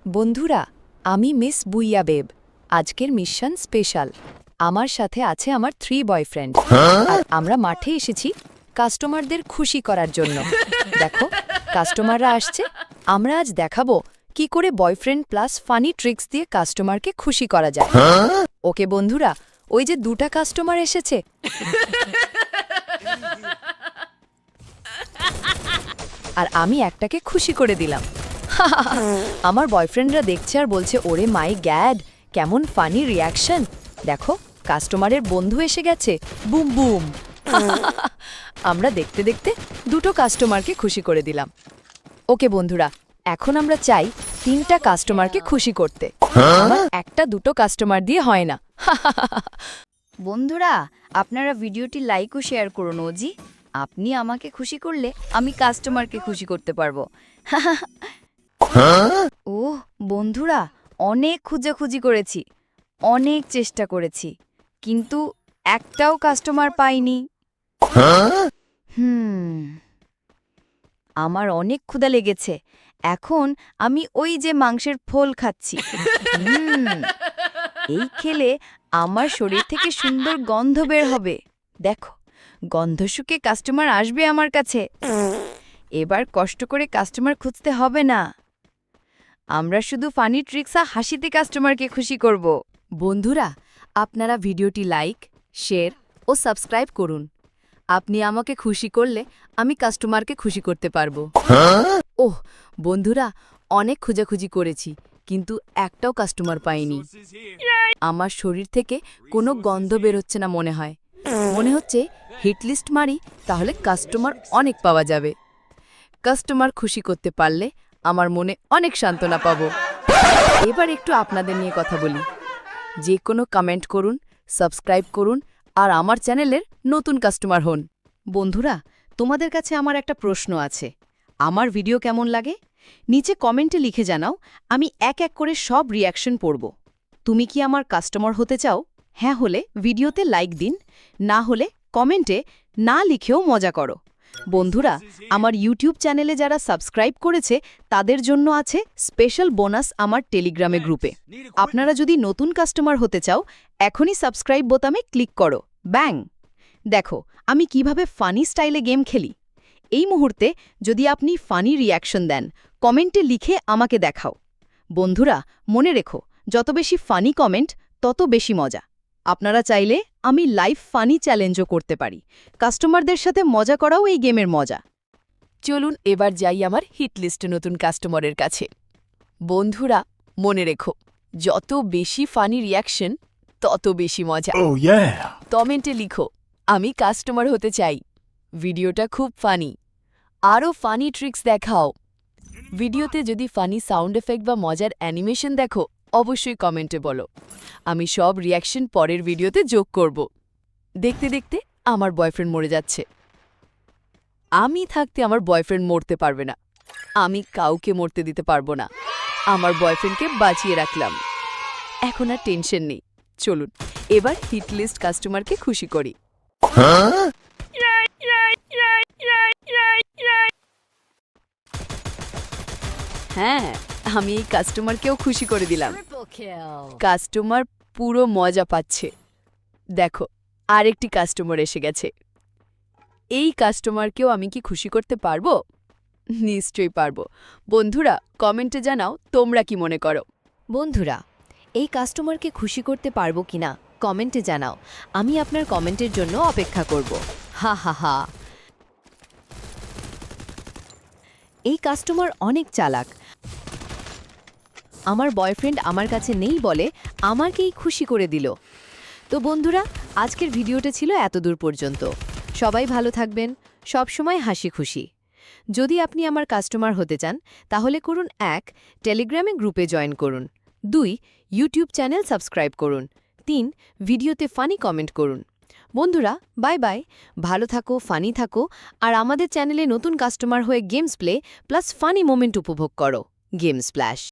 বন্ধুরা, আমি মিস বুইয়া বেব। আজকের মিশন স্পেশাল। আমার সাথে আছে আমার 3 বয়ফ্রেন্ড। আর আমরা মাঠে এসেছি কাস্টমারদের খুশি করার জন্য। দেখো, কাস্টমাররা আসছে। আমরা আজ দেখাবো কি করে বয়ফ্রেন্ড প্লাস ফানি ট্রিক্স দিয়ে কাস্টমারকে খুশি করা যায়। ওকে বন্ধুরা, ওই যে 2টা কাস্টমার এসেছে। আর আমি একটাকে খুশি করে দিলাম। আমার বয়ফ্রেন্ডরা দেখছে আর বলছে, ওরে মাই গ্যাড, কেমন ফানি রিয়াকশন। দেখো, কাস্টমারের বন্ধু এসে গেছে। Boom boom. আমরা দেখতে দেখতে 2টো কাস্টমারকে খুশি করে দিলাম। ওকে বন্ধুরা, এখন আমরা চাই 3টা কাস্টমারকে খুশি করতে। আমার 1-2টো কাস্টমার দিয়ে হয় না। বন্ধুরা, আপনারা ভিডিওটি লাইক ও শেয়ার করুন। ওজি, আপনি আমাকে খুশি করলে আমি কাস্টমারকে খুশি করতে পারবো। ওহ বন্ধুরা, অনেক খুঁজাখুঁজি করেছি, অনেক চেষ্টা করেছি, কিন্তু একটাও কাস্টমার পাইনি। আমার অনেক ক্ষুধা লেগেছে। এখন আমি ওই যে মাংসের ফোল খাচ্ছি। এই খেলে আমার শরীর থেকে সুন্দর গন্ধ বের হবে। দেখো, গন্ধ শুকে কাস্টমার আসবে আমার কাছে। এবার কষ্ট করে কাস্টমার খুঁজতে হবে না। আমরা শুধু ফানি ট্রিক্স আর হাসিতে কাস্টমারকে খুশি করব। বন্ধুরা, আপনারা ভিডিওটি লাইক, শেয়ার ও সাবস্ক্রাইব করুন। আপনি আমাকে খুশি করলে আমি কাস্টমারকে খুশি করতে পারবো। ওহ বন্ধুরা, অনেক খোঁজাখুঁজি করেছি, কিন্তু একটাও কাস্টমার পাইনি। আমার শরীর থেকে কোনো গন্ধ বেরোচ্ছে না মনে হয়। মনে হচ্ছে হিটলিস্ট মারি, তাহলে কাস্টমার অনেক পাওয়া যাবে। কাস্টমার খুশি করতে পারলে আমার মনে অনেক সান্ত্বনা পাবো। এবার একটু আপনাদের নিয়ে কথা বলি। যে কোনো কমেন্ট করুন, সাবস্ক্রাইব করুন আর আমার চ্যানেলের নতুন কাস্টমার হন। বন্ধুরা, তোমাদের কাছে আমার একটা প্রশ্ন আছে। আমার ভিডিও কেমন লাগে? নিচে কমেন্টে লিখে জানাও। আমি এক এক করে সব রিয়াকশন পড়ব। তুমি কি আমার কাস্টমার হতে চাও? হ্যাঁ হলে ভিডিওতে লাইক দিন, না হলে কমেন্টে না লিখেও মজা করো। বন্ধুরা, আমার ইউটিউব চ্যানেলে যারা সাবস্ক্রাইব করেছে তাদের জন্য আছে স্পেশাল বোনাস আমার টেলিগ্রামে গ্রুপে। আপনারা যদি নতুন কাস্টমার হতে চাও, এখনই সাবস্ক্রাইব বোতামে ক্লিক করো। ব্যাং! দেখো আমি কিভাবে ফানি স্টাইলে গেম খেলি। এই মুহূর্তে যদি আপনি ফানি রিয়াকশন দেন, কমেন্টে লিখে আমাকে দেখাও। বন্ধুরা, মনে রেখো, যত বেশি ফানি কমেন্ট তত বেশি মজা। আপনারা চাইলে আমি লাইভ ফানি চ্যালেঞ্জও করতে পারি। কাস্টমারদের সাথে মজা করাও এই গেমের মজা। চলুন এবার যাই আমার হিট লিস্টে নতুন কাস্টমারের কাছে। বন্ধুরা, মনে রেখো, যত বেশি ফানি রিয়াকশন তত বেশি মজা। Oh yeah! কমেন্টে লিখো, আমি কাস্টমার হতে চাই। ভিডিওটা খুব ফানি, আরও ফানি ট্রিক্স দেখাও। ভিডিওতে যদি ফানি সাউন্ড এফেক্ট বা মজার অ্যানিমেশন দেখো, অবশ্যই কমেন্টে বলো। আমি সব রিয়াকশন পরের ভিডিওতে যোগ করব। দেখতে দেখতে আমার বয়ফ্রেন্ড মরে যাচ্ছে। আমি থাকতে আমার বয়ফ্রেন্ড মরতে পারবে না। আমি কাউকে মরতে দিতে পারবো না। আমার বয়ফ্রেন্ডকে বাঁচিয়ে রাখলাম। এখন আর টেনশন নেই। চলুন এবার হিট লিস্ট কাস্টমারকে খুশি করি। হ্যাঁ, আমি এই কাস্টমারকেও খুশি করে দিলাম। কাস্টমার পুরো মজা পাচ্ছে। দেখো, আরেকটি কাস্টমার এসে গেছে। এই কাস্টমারকেও আমি কি খুশি করতে পারবো? নিশ্চয়ই পারবো। বন্ধুরা, কমেন্টে জানাও তোমরা কি মনে করো। বন্ধুরা, এই কাস্টমারকে খুশি করতে পারবো কিনা কমেন্টে জানাও। আমি আপনার কমেন্টের জন্য অপেক্ষা করব। হা হা হা। এই কাস্টমার অনেক চালাক। আমার বয়ফ্রেন্ড আমার কাছে নেই বলে আমাকেই খুশি করে দিল। তো বন্ধুরা, আজকের ভিডিওটা ছিল এতদূর পর্যন্ত। সবাই ভালো থাকবেন, সবসময় হাসি খুশি। যদি আপনি আমার কাস্টমার হতে চান, তাহলে করুন 1. টেলিগ্রামে গ্রুপে জয়েন করুন। 2. ইউটিউব চ্যানেল সাবস্ক্রাইব করুন। 3. ভিডিওতে ফানি কমেন্ট করুন। বন্ধুরা, বাই বাই। ভালো থাকো, ফানি থাকো, আর আমাদের চ্যানেলে নতুন কাস্টমার হয়ে games play plus funny moment উপভোগ করো। Game splash.